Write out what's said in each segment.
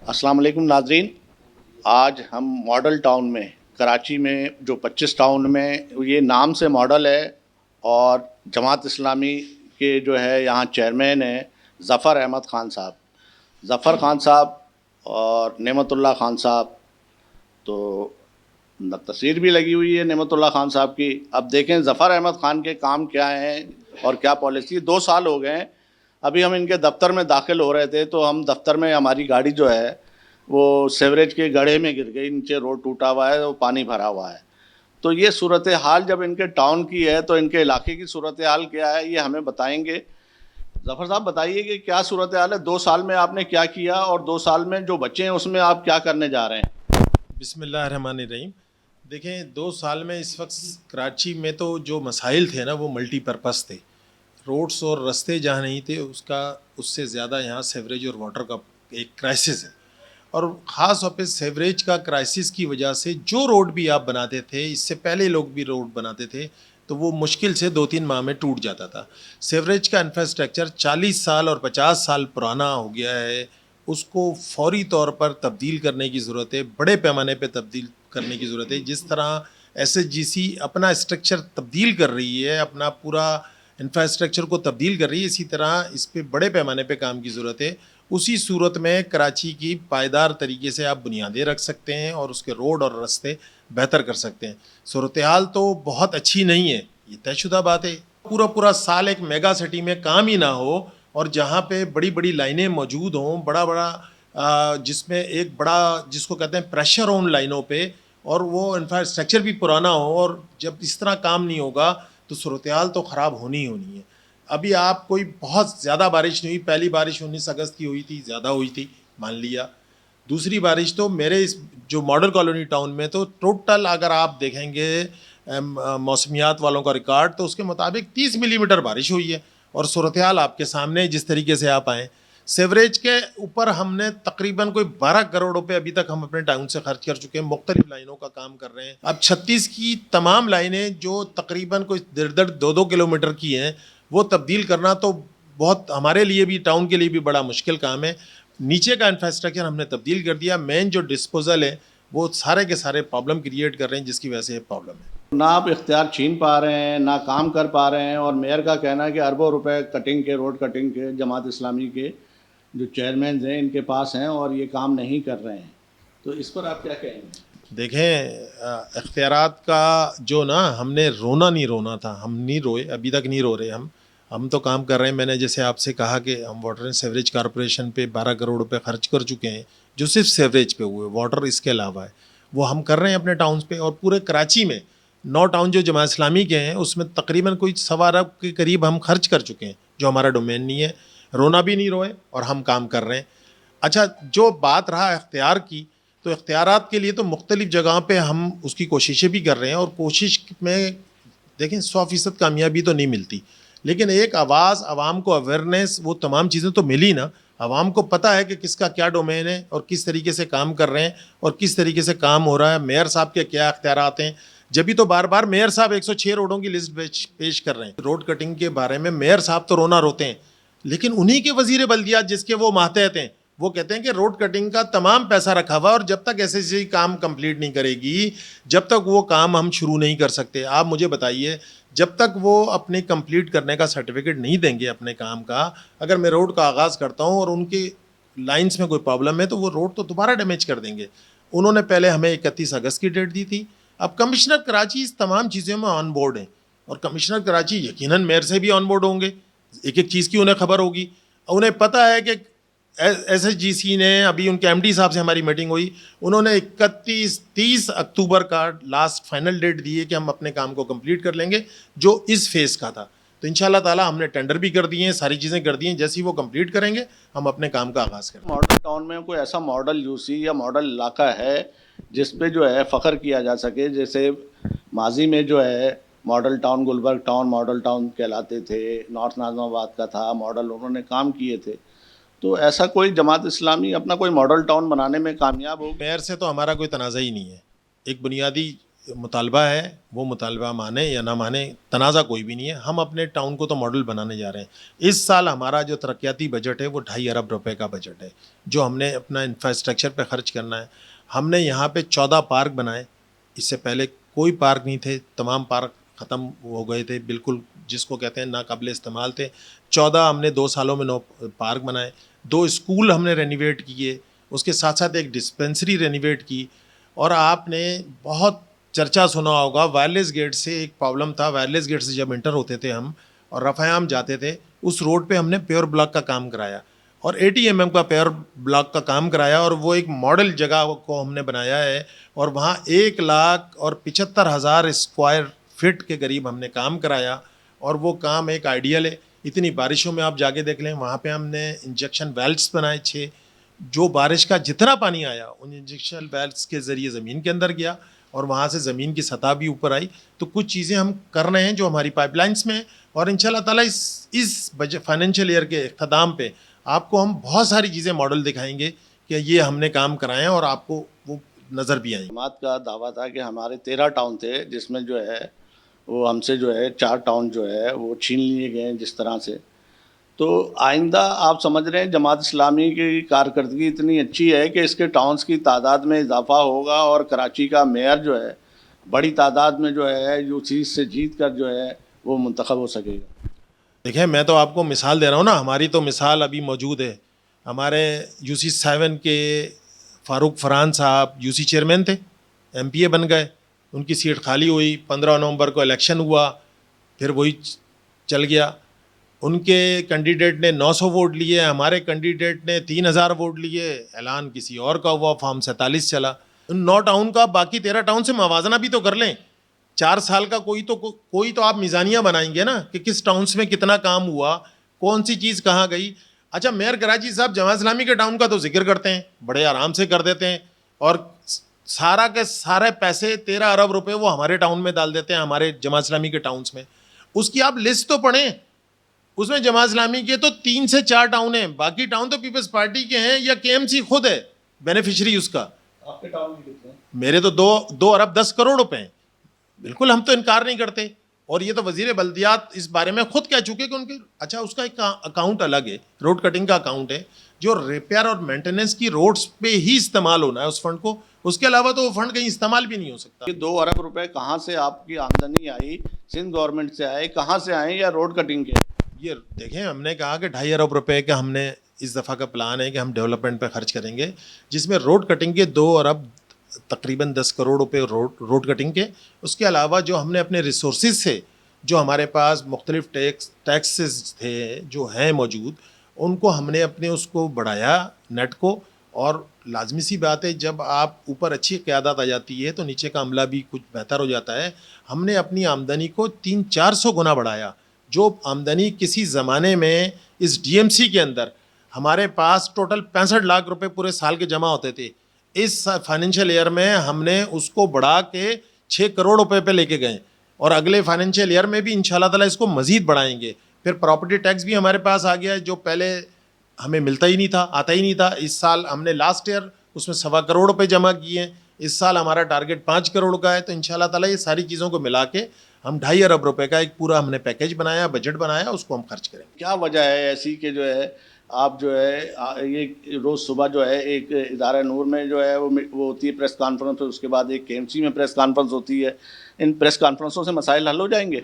السلام علیکم ناظرین. آج ہم ماڈل ٹاؤن میں کراچی میں جو 25 ٹاؤن میں یہ نام سے ماڈل ہے اور جماعت اسلامی کے جو ہے یہاں چیئرمین ہیں ظفر احمد خان صاحب. ظفر خان صاحب اور نعمت اللہ خان صاحب تو تصویر بھی لگی ہوئی ہے نعمت اللہ خان صاحب کی. اب دیکھیں ظفر احمد خان کے کام کیا ہیں اور کیا پالیسی. 2 سال ہو گئے ہیں. ابھی ہم ان کے دفتر میں داخل ہو رہے تھے تو ہم دفتر میں ہماری گاڑی جو ہے وہ سیوریج کے گڑھے میں گر گئی. نیچے روڈ ٹوٹا ہوا ہے, وہ پانی بھرا ہوا ہے. تو یہ صورتحال جب ان کے ٹاؤن کی ہے تو ان کے علاقے کی صورتحال کیا ہے یہ ہمیں بتائیں گے. ظفر صاحب بتائیے کہ کیا صورتحال ہے, 2 سال میں آپ نے کیا کیا اور 2 سال میں جو بچے ہیں اس میں آپ کیا کرنے جا رہے ہیں. بسم اللہ الرحمن الرحیم. دیکھیں 2 سال میں اس وقت کراچی میں تو جو مسائل تھے نا وہ ملٹی پرپس تھے. روڈس اور رستے جہاں نہیں تھے اس سے زیادہ یہاں سیوریج اور واٹر کا ایک کرائسس ہے. اور خاص طور پہ سیوریج کا کرائسس کی وجہ سے جو روڈ بھی آپ بناتے تھے, اس سے پہلے لوگ بھی روڈ بناتے تھے, تو وہ مشکل سے 2-3 ماہ میں ٹوٹ جاتا تھا. سیوریج کا انفراسٹرکچر 40 سال اور 50 سال پرانا ہو گیا ہے. اس کو فوری طور پر تبدیل کرنے کی ضرورت ہے, بڑے پیمانے پہ تبدیل کرنے کی ضرورت ہے. جس طرح ایس ایچ جی سی اپنا اسٹرکچر تبدیل کر رہی ہے, اپنا پورا انفراسٹرکچر کو تبدیل کر رہی ہے, اسی طرح اس پہ بڑے پیمانے پہ کام کی ضرورت ہے. اسی صورت میں کراچی کی پائیدار طریقے سے آپ بنیادیں رکھ سکتے ہیں اور اس کے روڈ اور رستے بہتر کر سکتے ہیں. صورتحال تو بہت اچھی نہیں ہے, یہ طے شدہ بات ہے. پورا سال ایک میگا سٹی میں کام ہی نہ ہو اور جہاں پہ بڑی بڑی لائنیں موجود ہوں, بڑا جس میں ایک بڑا جس کو کہتے ہیں پریشر ہو ان لائنوں پہ, اور وہ انفراسٹرکچر بھی پرانا ہو, اور جب اس طرح کام نہیں ہوگا تو صورتحال تو خراب ہونی ہی ہونی ہے. ابھی آپ کوئی بہت زیادہ بارش نہیں ہوئی, پہلی بارش 19 اگست کی ہوئی تھی, زیادہ ہوئی تھی مان لیا. دوسری بارش تو میرے اس جو ماڈل کالونی ٹاؤن میں تو ٹوٹل اگر آپ دیکھیں گے موسمیات والوں کا ریکارڈ تو اس کے مطابق 30 ملی میٹر بارش ہوئی ہے. اور صورتحال آپ کے سامنے جس طریقے سے آپ آئیں. سیوریج کے اوپر ہم نے تقریباً کوئی 12 کروڑ روپے ابھی تک ہم اپنے ٹاؤن سے خرچ کر چکے ہیں, مختلف لائنوں کا کام کر رہے ہیں. اب 36 کی تمام لائنیں جو تقریباً کوئی 1.5-2 کلومیٹر کی ہیں وہ تبدیل کرنا تو بہت ہمارے لیے بھی, ٹاؤن کے لیے بھی بڑا مشکل کام ہے. نیچے کا انفراسٹرکچر ہم نے تبدیل کر دیا. مین جو ڈسپوزل ہے وہ سارے کے سارے پرابلم کریٹ کر رہے ہیں, جس کی وجہ سے یہ پرابلم ہے. نہ آپ اختیار چھین پا رہے ہیں نہ کام کر پا رہے ہیں, اور میئر کا کہنا ہے کہ اربوں روپے کٹنگ کے, روڈ کٹنگ کے جماعت اسلامی کے جو چیئرمینز ہیں ان کے پاس ہیں اور یہ کام نہیں کر رہے ہیں. تو اس پر آپ کیا کہیں گے؟ دیکھیں اختیارات کا جو نا ہم نے رونا تھا, ہم نہیں روئے, ابھی تک نہیں رو رہے. ہم تو کام کر رہے ہیں. میں نے جیسے آپ سے کہا کہ ہم واٹر اینڈ سیوریج کارپوریشن پہ 12 کروڑ روپے خرچ کر چکے ہیں جو صرف سیوریج پہ ہوئے, واٹر اس کے علاوہ ہے, وہ ہم کر رہے ہیں اپنے ٹاؤنز پہ. اور پورے کراچی میں 9 ٹاؤن جو جماعت اسلامی کے ہیں اس میں تقریباً کوئی 1.25 ارب کے قریب ہم خرچ کر چکے ہیں, جو ہمارا ڈومین نہیں ہے. رونا بھی نہیں روئے اور ہم کام کر رہے ہیں. اچھا, جو بات رہا اختیار کی, تو اختیارات کے لیے تو مختلف جگہوں پہ ہم اس کی کوششیں بھی کر رہے ہیں. اور کوشش میں دیکھیں 100% کامیابی تو نہیں ملتی, لیکن ایک آواز, عوام کو اویئرنیس, وہ تمام چیزیں تو ملی نا. عوام کو پتہ ہے کہ کس کا کیا ڈومین ہے اور کس طریقے سے کام کر رہے ہیں اور کس طریقے سے کام ہو رہا ہے, میئر صاحب کے کیا اختیارات ہیں. جبھی تو بار بار میئر صاحب 106 روڈوں کی لسٹ پیش کر رہے ہیں. روڈ کٹنگ کے بارے میں میئر صاحب تو رونا روتے ہیں, لیکن انہی کے وزیر بلدیات جس کے وہ ماتحت ہیں وہ کہتے ہیں کہ روڈ کٹنگ کا تمام پیسہ رکھا ہوا, اور جب تک ایسے ایسے کام کمپلیٹ نہیں کرے گی جب تک وہ کام ہم شروع نہیں کر سکتے. آپ مجھے بتائیے, جب تک وہ اپنے کمپلیٹ کرنے کا سرٹیفکیٹ نہیں دیں گے اپنے کام کا, اگر میں روڈ کا آغاز کرتا ہوں اور ان کے لائنس میں کوئی پرابلم ہے تو وہ روڈ تو دوبارہ ڈیمیج کر دیں گے. انہوں نے پہلے ہمیں 31 اگست کی ڈیٹ دی تھی. اب کمشنر کراچی اس تمام چیزوں میں آن بورڈ ہیں, اور کمشنر کراچی یقیناً میئر سے بھی آن بورڈ ہوں گے. ایک ایک چیز کی انہیں خبر ہوگی. انہیں پتہ ہے کہ ایس ایچ جی سی نے, ابھی ان کے ایم ڈی صاحب سے ہماری میٹنگ ہوئی, انہوں نے 30 اکتوبر کا لاسٹ فائنل ڈیٹ دی ہے کہ ہم اپنے کام کو کمپلیٹ کر لیں گے جو اس فیز کا تھا. تو انشاءاللہ تعالیٰ ہم نے ٹینڈر بھی کر دیے ہیں, ساری چیزیں کر دی ہیں. جیسی وہ کمپلیٹ کریں گے ہم اپنے کام کا آغاز کریں گے. ماڈل ٹاؤن میں کوئی ایسا ماڈل یو سی یا ماڈل علاقہ ہے جس پہ جو ہے فخر کیا جا سکے؟ جیسے ماضی میں جو ہے model town Gulberg town model town کہلاتے تھے, نارتھ ناظم آباد کا تھا ماڈل, انہوں نے کام کیے تھے. تو ایسا کوئی جماعت اسلامی اپنا کوئی ماڈل ٹاؤن بنانے میں کامیاب ہو؟ میئر سے تو ہمارا کوئی تنازع ہی نہیں ہے. ایک بنیادی مطالبہ ہے وہ مطالبہ مانے یا نہ مانے، تنازع کوئی بھی نہیں ہے. ہم اپنے ٹاؤن کو تو ماڈل بنانے جا رہے ہیں. اس سال ہمارا جو ترقیاتی بجٹ ہے وہ 2.5 ارب روپے کا بجٹ ہے جو ہم نے اپنا انفراسٹرکچر پہ خرچ کرنا ہے. ہم نے یہاں پہ 14 پارک بنائے. اس سے پہلے کوئی پارک نہیں تھے، تمام پارک ختم ہو گئے تھے، بالکل جس کو کہتے ہیں ناقابل استعمال تھے. 14 ہم نے 2 سالوں میں 9 پارک بنائے. 2 اسکول ہم نے رینیویٹ کیے، اس کے ساتھ ساتھ ایک ڈسپینسری رینیویٹ کی. اور آپ نے بہت چرچا سنا ہوگا، وائرلیس گیٹ سے ایک پرابلم تھا. وائرلیس گیٹ سے جب انٹر ہوتے تھے ہم اور رفاعام جاتے تھے، اس روڈ پہ ہم نے پیور بلاک کا کام کرایا اور 80 mm کا پیور بلاک کا کام کرایا، اور وہ ایک ماڈل جگہ کو ہم نے بنایا ہے. اور وہاں 1,75,000 اسکوائر فٹ کے قریب ہم نے کام کرایا، اور وہ کام ایک آئیڈیل ہے. اتنی بارشوں میں آپ جا کے دیکھ لیں، وہاں پہ ہم نے انجیکشن ویلس بنائے 6، جو بارش کا جتنا پانی آیا ان انجیکشن ویلس کے ذریعے زمین کے اندر گیا اور وہاں سے زمین کی سطح بھی اوپر آئی. تو کچھ چیزیں ہم کر رہے ہیں جو ہماری پائپ لائنس میں ہیں، اور ان شاء اللہ تعالیٰ اس فائنینشیل ایئر کے اختتام پہ آپ کو ہم بہت ساری چیزیں ماڈل دکھائیں گے کہ یہ ہم نے کام کرائے ہیں، اور آپ کو وہ نظر بھی آئیں گے. جماعت کا دعویٰ تھا کہ ہمارے 13 ٹاؤن تھے، جس میں جو ہے وہ ہم سے جو ہے 4 ٹاؤن جو ہے وہ چھین لیے گئے ہیں جس طرح سے. تو آئندہ آپ سمجھ رہے ہیں جماعت اسلامی کی کارکردگی اتنی اچھی ہے کہ اس کے ٹاؤنز کی تعداد میں اضافہ ہوگا، اور کراچی کا میئر جو ہے بڑی تعداد میں جو ہے جو چیز سے جیت کر جو ہے وہ منتخب ہو سکے گا. دیکھیں، میں تو آپ کو مثال دے رہا ہوں نا، ہماری تو مثال ابھی موجود ہے. ہمارے UC7 کے فاروق فرحان صاحب UC چیئرمین تھے، MPA بن گئے، ان کی سیٹ خالی ہوئی. 15 نومبر کو الیکشن ہوا، پھر وہی چل گیا. ان کے کینڈیڈیٹ نے 900 ووٹ لیے، ہمارے کینڈیڈیٹ نے 3,000 ووٹ لیے. اعلان کسی اور کا ہوا، فارم 47 چلا. ان 9 ٹاؤن کا باقی 13 ٹاؤن سے موازنہ بھی تو کر لیں. 4 سال کا کوئی تو آپ میزانیہ بنائیں گے نا کہ کس ٹاؤنس میں کتنا کام ہوا، کون سی چیز کہاں گئی. اچھا، میئر کراچی صاحب جماعت اسلامی کے ٹاؤن کا تو ذکر کرتے ہیں، بڑے آرام سے کر دیتے ہیں، اور سارا کے سارے پیسے 13 ارب روپے وہ ہمارے ٹاؤن میں ڈال دیتے ہیں، ہمارے جماعت اسلامی کے ٹاؤنس میں. اس کی آپ لسٹ تو پڑھیں، اس میں جماعت اسلامی کے تو 3 سے 4 ٹاؤن ہیں، باقی ٹاؤن تو پیپلز پارٹی کے ہیں یا KMC خود ہے بینیفیشری اس کا. آپ کے ٹاؤن میں کتنے؟ میرے تو 2 ارب 10 کروڑ روپے ہیں. بالکل ہم تو انکار نہیں کرتے، اور یہ تو وزیر بلدیات اس بارے میں خود کہہ چکے کہ ان کے اچھا اس کا ایک اکاؤنٹ الگ ہے، روڈ کٹنگ کا اکاؤنٹ ہے جو ریپیئر اور مینٹیننس کی روڈز پہ ہی استعمال ہونا ہے اس فنڈ کو. اس کے علاوہ تو وہ فنڈ کہیں استعمال بھی نہیں ہو سکتا. یہ 2 ارب روپے کہاں سے آپ کی آمدنی آئی؟ سندھ گورنمنٹ سے آئے، کہاں سے آئے، یا روڈ کٹنگ کے؟ یہ دیکھیں، ہم نے کہا کہ 2.5 ارب روپے کا ہم نے اس دفعہ کا پلان ہے کہ ہم ڈیولپمنٹ پہ خرچ کریں گے، جس میں روڈ کٹنگ کے 2 ارب تقریباً 10 کروڑ روپے روڈ کٹنگ کے. اس کے علاوہ جو ہم نے اپنے ریسورسز سے، جو ہمارے پاس مختلف ٹیکسز تھے جو ہیں موجود، ان کو ہم نے اپنے اس کو بڑھایا نیٹ کو. اور لازمی سی بات ہے، جب آپ اوپر اچھی قیادت آ جاتی ہے تو نیچے کا عملہ بھی کچھ بہتر ہو جاتا ہے. ہم نے اپنی آمدنی کو 300-400 گنا بڑھایا. جو آمدنی کسی زمانے میں اس DMC کے اندر ہمارے پاس ٹوٹل 65 لاکھ روپے پورے سال کے جمع ہوتے تھے، اس فائنینشیل ایئر میں ہم نے اس کو بڑھا کے 6 کروڑ روپے پہ لے کے گئے، اور اگلے فائنینشیل ایئر میں بھی انشاءاللہ تعالیٰ اس کو مزید بڑھائیں گے. پھر پراپرٹی ٹیکس بھی ہمارے پاس آ گیا ہے جو پہلے ہمیں ملتا ہی نہیں تھا، آتا ہی نہیں تھا. اس سال ہم نے لاسٹ ایئر اس میں 1.25 کروڑ روپے جمع کیے ہیں. اس سال ہمارا ٹارگیٹ 5 کروڑ کا ہے. تو انشاءاللہ تعالیٰ یہ ساری چیزوں کو ملا کے ہم 2.5 ارب روپے کا ایک پورا ہم نے پیکیج بنایا، بجٹ بنایا، اس کو ہم خرچ کریں گے. کیا وجہ ہے ایسی کہ جو ہے آپ جو ہے یہ روز صبح جو ہے ایک ادارہ نور میں جو ہے وہ ہوتی ہے پریس کانفرنس، اس کے بعد ایک KMC میں پریس کانفرنس ہوتی ہے، ان پریس کانفرنسوں سے مسائل حل ہو جائیں گے؟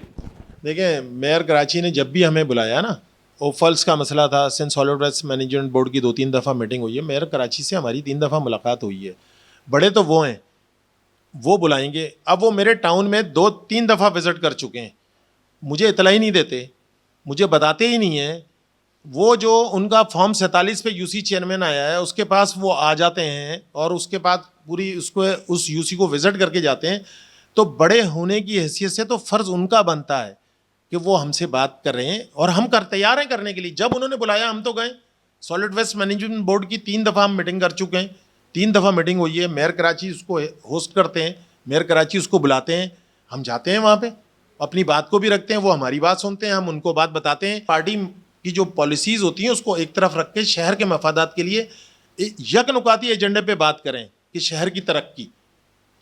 دیکھیں، میئر کراچی نے جب بھی ہمیں بلایا نا، اوفلس کا مسئلہ تھا، Sindh solid waste management board کی 2-3 دفعہ میٹنگ ہوئی ہے، میئر کراچی سے ہماری 3 دفعہ ملاقات ہوئی ہے. بڑے تو وہ ہیں، وہ بلائیں گے. اب وہ میرے ٹاؤن میں 2-3 دفعہ وزٹ کر چکے ہیں، مجھے اطلاع ہی نہیں دیتے، مجھے بتاتے ہی نہیں ہیں. وہ جو ان کا فارم 47 پہ UC چیئرمین آیا ہے، اس کے پاس وہ آ جاتے ہیں اور اس کے بعد پوری اس UC کو وزٹ کر کے جاتے ہیں. تو بڑے ہونے کی حیثیت سے تو فرض ان کا بنتا ہے کہ وہ ہم سے بات کر رہے ہیں، اور ہم تیار ہیں کرنے کے لیے. جب انہوں نے بلایا ہم تو گئے. سالڈ ویسٹ مینجمنٹ بورڈ کی 3 دفعہ ہم میٹنگ کر چکے ہیں، 3 دفعہ میٹنگ ہوئی ہے. میئر کراچی اس کو ہوسٹ کرتے ہیں، میئر کراچی اس کو بلاتے ہیں، ہم جاتے ہیں وہاں پہ، اپنی بات کو بھی رکھتے ہیں، وہ ہماری بات سنتے ہیں، ہم ان کو بات بتاتے ہیں. پارٹی کی جو پالیسیز ہوتی ہیں اس کو ایک طرف رکھ کے شہر کے مفادات کے لیے یک نکاتی ایجنڈے پہ بات کریں کہ شہر کی ترقی.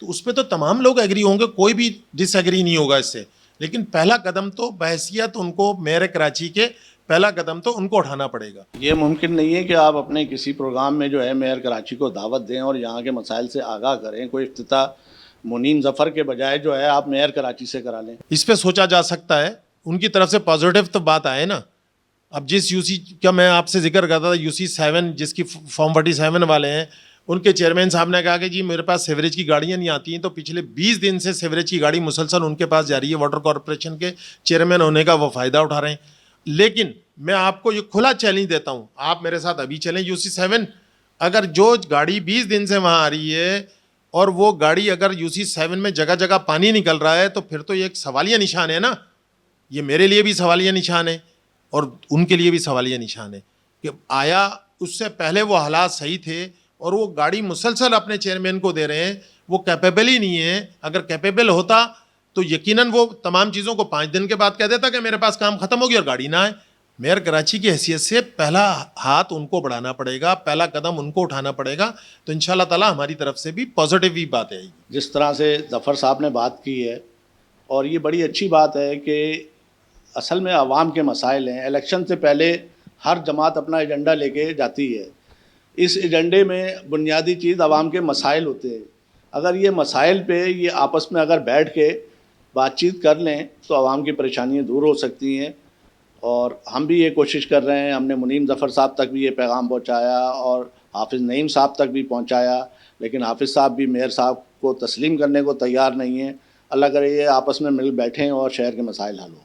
تو اس پہ تو تمام لوگ ایگری ہوں گے, کوئی بھی ڈس ایگری نہیں ہوگا اس سے. لیکن پہلا قدم تو بحیثیت ان کو میئر کراچی کے, پہلا قدم تو ان کو اٹھانا پڑے گا. یہ ممکن نہیں ہے کہ آپ اپنے کسی پروگرام میں جو ہے میئر کراچی کو دعوت دیں اور یہاں کے مسائل سے آگاہ کریں. کوئی افتتاح منیم ظفر کے بجائے جو ہے آپ میئر کراچی سے کرا لیں. اس پہ سوچا جا سکتا ہے, ان کی طرف سے پازیٹیو تو بات آئے نا. اب جس یو سی کا میں آپ سے ذکر کرتا تھا, UC7 جس کی فارم 47 والے ہیں, ان کے چیئرمین صاحب نے کہا کہ جی میرے پاس سیوریج کی گاڑیاں نہیں آتی ہیں, تو پچھلے 20 دن سے سیوریج کی گاڑی مسلسل ان کے پاس جا رہی ہے. واٹر کارپوریشن کے چیئرمین ہونے کا وہ فائدہ اٹھا رہے ہیں. لیکن میں آپ کو یہ کھلا چیلنج دیتا ہوں, آپ میرے ساتھ ابھی چلیں UC7, اگر جو گاڑی 20 دن سے وہاں آ رہی ہے اور وہ گاڑی اگر UC7 میں جگہ جگہ پانی نکل رہا ہے, تو پھر تو یہ ایک سوالیہ نشان ہے نا. یہ میرے لیے بھی سوالیہ نشان ہے اور ان کے لیے بھی سوالیہ نشان ہے کہ آیا اس سے پہلے وہ حالات صحیح تھے اور وہ گاڑی مسلسل اپنے چیئرمین کو دے رہے ہیں, وہ کیپیبل ہی نہیں ہے. اگر کیپیبل ہوتا تو یقیناً وہ تمام چیزوں کو 5 دن کے بعد کہہ دیتا کہ میرے پاس کام ختم ہو گیا اور گاڑی نہ آئے. میئر کراچی کی حیثیت سے پہلا ہاتھ ان کو بڑھانا پڑے گا, پہلا قدم ان کو اٹھانا پڑے گا, تو انشاءاللہ تعالی ہماری طرف سے بھی پازیٹیو ہی بات آئے گی. جس طرح سے ظفر صاحب نے بات کی ہے, اور یہ بڑی اچھی بات ہے کہ اصل میں عوام کے مسائل ہیں. الیکشن سے پہلے ہر جماعت اپنا ایجنڈا لے کے جاتی ہے. اس ایجنڈے میں بنیادی چیز عوام کے مسائل ہوتے ہیں. اگر یہ مسائل پہ یہ آپس میں اگر بیٹھ کے بات چیت کر لیں تو عوام کی پریشانیاں دور ہو سکتی ہیں. اور ہم بھی یہ کوشش کر رہے ہیں, ہم نے منیم ظفر صاحب تک بھی یہ پیغام پہنچایا اور حافظ نعیم صاحب تک بھی پہنچایا, لیکن حافظ صاحب بھی میئر صاحب کو تسلیم کرنے کو تیار نہیں ہیں. اللہ کرے یہ آپس میں مل بیٹھیں اور شہر کے مسائل حل ہوں.